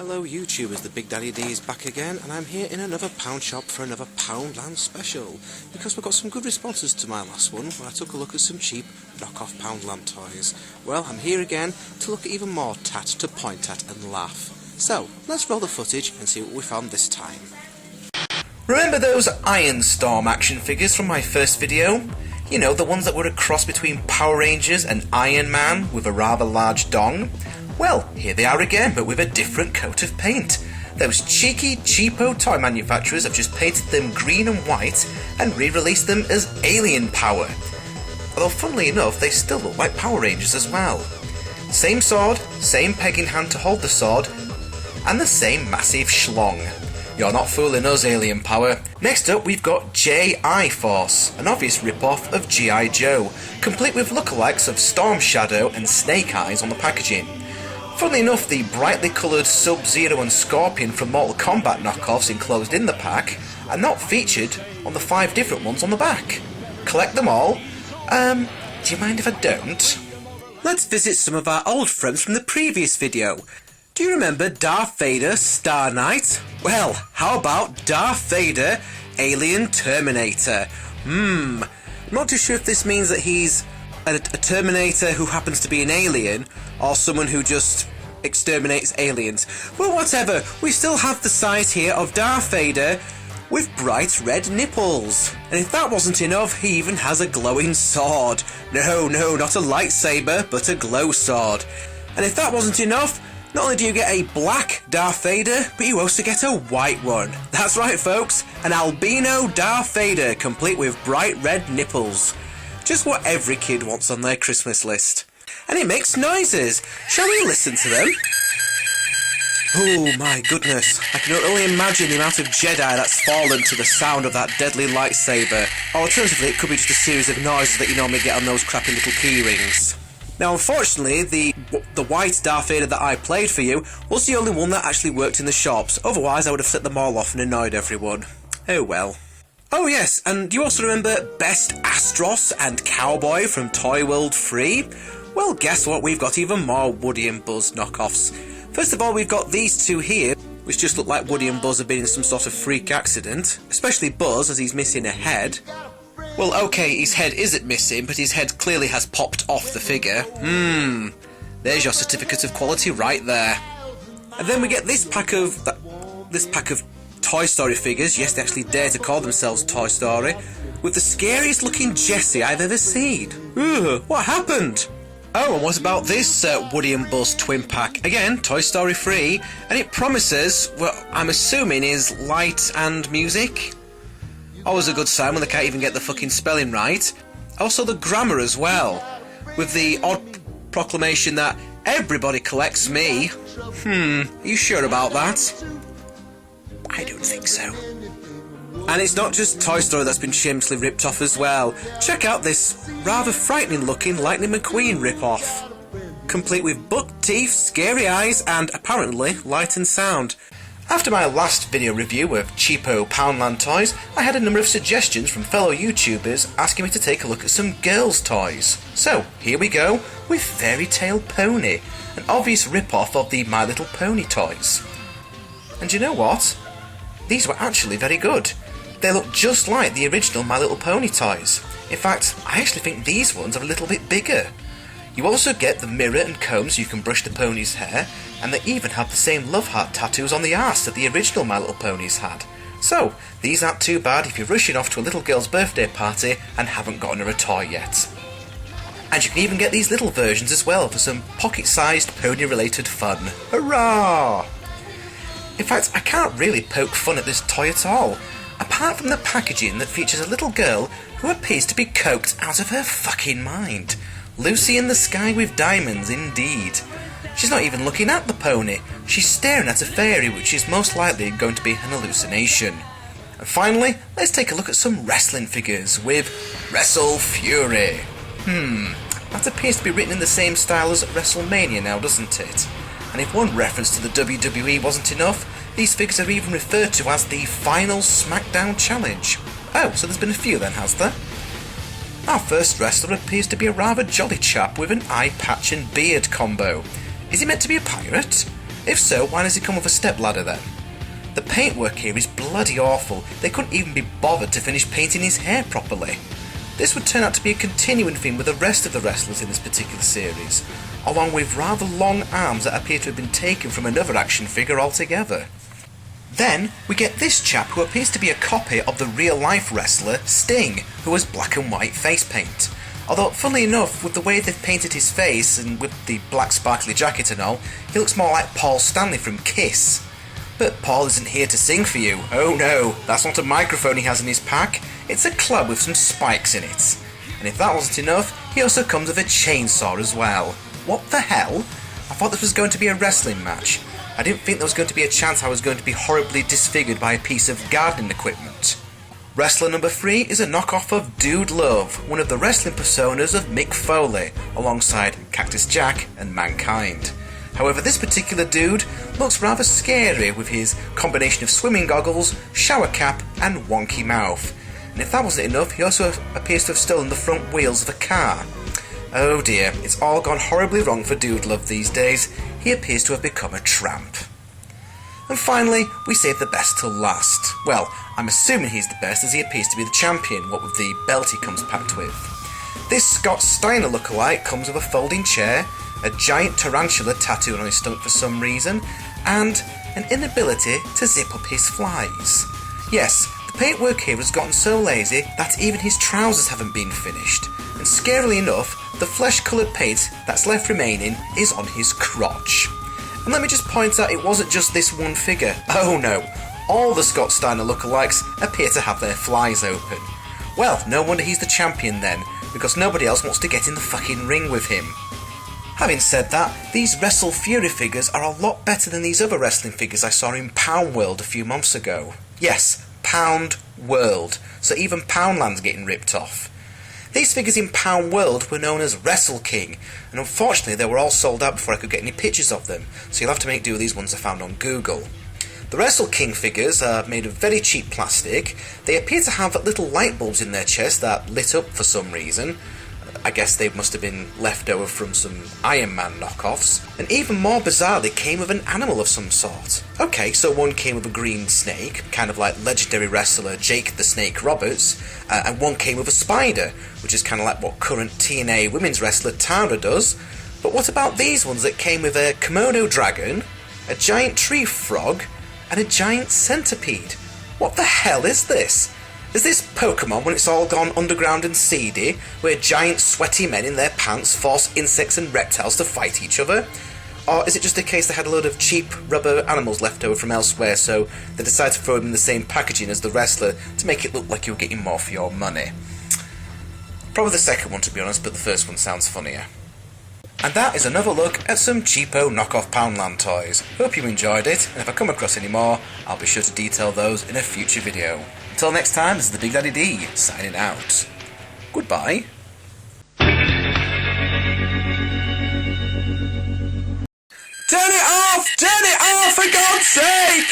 Hello YouTubers, the Big Daddy D is back again, and I'm here in another pound shop for another PoundLand special, because we got some good responses to my last one, where I took a look at some cheap knockoff PoundLand toys. Well, I'm here again to look at even more tat to point at and laugh. So, let's roll the footage and see what we found this time. Remember those Iron Storm action figures from my first video? You know, the ones that were a cross between Power Rangers and Iron Man with a rather large dong? Well, here they are again, but with a different coat of paint. Those cheeky, cheapo toy manufacturers have just painted them green and white and re-released them as Alien Power. Although, funnily enough, they still look like Power Rangers as well. Same sword, same pegging hand to hold the sword, and the same massive schlong. You're not fooling us, Alien Power. Next up, we've got J.I. Force, an obvious rip-off of G.I. Joe, complete with lookalikes of Storm Shadow and Snake Eyes on the packaging. Funnily enough, the brightly coloured Sub-Zero and Scorpion from Mortal Kombat knockoffs enclosed in the pack are not featured on the 5 different ones on the back. Collect them all? Do you mind if I don't? Let's visit some of our old friends from the previous video. Do you remember Darth Vader, Star Knight? Well, how about Darth Vader, Alien Terminator? I'm not too sure if this means that he's a Terminator who happens to be an alien, or someone who just exterminates aliens. Well, whatever, we still have the sight here of Darth Vader with bright red nipples. And if that wasn't enough, he even has a glowing sword. No, not a lightsaber, but a glow sword. And if that wasn't enough, not only do you get a black Darth Vader, but you also get a white one. That's right, folks, an albino Darth Vader, complete with bright red nipples. Just what every kid wants on their Christmas list. And it makes noises. Shall we listen to them? Oh my goodness, I can only imagine the amount of Jedi that's fallen to the sound of that deadly lightsaber. Or alternatively, it could be just a series of noises that you normally get on those crappy little key rings. Now, unfortunately, the white Darth Vader that I played for you was the only one that actually worked in the shops. Otherwise, I would have set them all off and annoyed everyone. Oh well. Oh yes, and do you also remember Best Astros and Cowboy from Toy World 3? Well, guess what? We've got even more Woody and Buzz knockoffs. First of all, we've got these two here, which just look like Woody and Buzz have been in some sort of freak accident. Especially Buzz, as he's missing a head. Well, okay, his head isn't missing, but his head clearly has popped off the figure. There's your certificate of quality right there. And then we get this pack of Toy Story figures. Yes, they actually dare to call themselves Toy Story, with the scariest looking Jessie I've ever seen. Ugh, what happened? Oh, and what about this Woody and Buzz twin pack? Again, Toy Story 3, and it promises, well, I'm assuming is light and music. Always a good sign when they can't even get the fucking spelling right. Also the grammar as well, with the odd proclamation that everybody collects me. Are you sure about that? I don't think so. And it's not just Toy Story that's been shamelessly ripped off as well. Check out this rather frightening looking Lighting McQueen rip-off. Complete with buck teeth, scary eyes, and apparently light and sound. After my last video review of cheapo PoundLand toys, I had a number of suggestions from fellow YouTubers asking me to take a look at some girls' toys. So, here we go with Fairy Tale Pony, an obvious rip-off of the My Little Pony toys. And you know what? These were actually very good. They look just like the original My Little Pony toys. In fact, I actually think these ones are a little bit bigger. You also get the mirror and comb so you can brush the pony's hair, and they even have the same love heart tattoos on the arse that the original My Little Ponies had. So, these aren't too bad if you're rushing off to a little girl's birthday party and haven't gotten her a toy yet. And you can even get these little versions as well for some pocket-sized pony-related fun. Hurrah! In fact, I can't really poke fun at this toy at all, apart from the packaging that features a little girl who appears to be coked out of her fucking mind. Lucy in the sky with diamonds, indeed. She's not even looking at the pony, she's staring at a fairy, which is most likely going to be an hallucination. And finally, let's take a look at some wrestling figures with Wrestle Fury. That appears to be written in the same style as WrestleMania now, doesn't it? And if one reference to the WWE wasn't enough, these figures are even referred to as the Final SmackDown Challenge. Oh, so there's been a few then, has there? Our first wrestler appears to be a rather jolly chap with an eye patch and beard combo. Is he meant to be a pirate? If so, why does he come with a stepladder then? The paintwork here is bloody awful. They couldn't even be bothered to finish painting his hair properly. This would turn out to be a continuing theme with the rest of the wrestlers in this particular series, along with rather long arms that appear to have been taken from another action figure altogether. Then, we get this chap who appears to be a copy of the real-life wrestler Sting, who has black and white face paint. Although, funnily enough, with the way they've painted his face, and with the black sparkly jacket and all, he looks more like Paul Stanley from Kiss. But Paul isn't here to sing for you. Oh no, that's not a microphone he has in his pack, it's a club with some spikes in it. And if that wasn't enough, he also comes with a chainsaw as well. What the hell? I thought this was going to be a wrestling match. I didn't think there was going to be a chance I was going to be horribly disfigured by a piece of gardening equipment. Wrestler number 3 is a knockoff of Dude Love, one of the wrestling personas of Mick Foley, alongside Cactus Jack and Mankind. However, this particular dude looks rather scary with his combination of swimming goggles, shower cap and wonky mouth. And if that wasn't enough, he also appears to have stolen the front wheels of a car. Oh dear, it's all gone horribly wrong for Dude Love these days. He appears to have become a tramp. And finally, we save the best till last. Well, I'm assuming he's the best as he appears to be the champion, what with the belt he comes packed with. This Scott Steiner lookalike comes with a folding chair, a giant tarantula tattooed on his stomach for some reason, and an inability to zip up his flies. Yes, the paintwork here has gotten so lazy that even his trousers haven't been finished, and scarily enough, the flesh-coloured paint that's left remaining is on his crotch. And let me just point out it wasn't just this one figure. Oh no, all the Scott Steiner lookalikes appear to have their flies open. Well, no wonder he's the champion then, because nobody else wants to get in the fucking ring with him. Having said that, these Wrestle Fury figures are a lot better than these other wrestling figures I saw in Pound World a few months ago. Yes, Pound World, so even PoundLand's getting ripped off. These figures in Pound World were known as Wrestle King, and unfortunately they were all sold out before I could get any pictures of them, so you'll have to make do with these ones I found on Google. The Wrestle King figures are made of very cheap plastic. They appear to have little light bulbs in their chest that lit up for some reason. I guess they must have been left over from some Iron Man knockoffs. And even more bizarrely came with an animal of some sort. Okay, so one came with a green snake, kind of like legendary wrestler Jake the Snake Roberts, and one came with a spider, which is kind of like what current TNA women's wrestler Tara does. But what about these ones that came with a Komodo dragon, a giant tree frog, and a giant centipede? What the hell is this? Is this Pokemon when it's all gone underground and seedy, where giant sweaty men in their pants force insects and reptiles to fight each other? Or is it just a case they had a load of cheap rubber animals left over from elsewhere, so they decided to throw them in the same packaging as the wrestler to make it look like you were getting more for your money? Probably the second one, to be honest, but the first one sounds funnier. And that is another look at some cheapo knockoff PoundLand toys. Hope you enjoyed it, and if I come across any more, I'll be sure to detail those in a future video. Until next time, this is the Big Daddy D, signing out. Goodbye. Turn it off! Turn it off, for God's sake!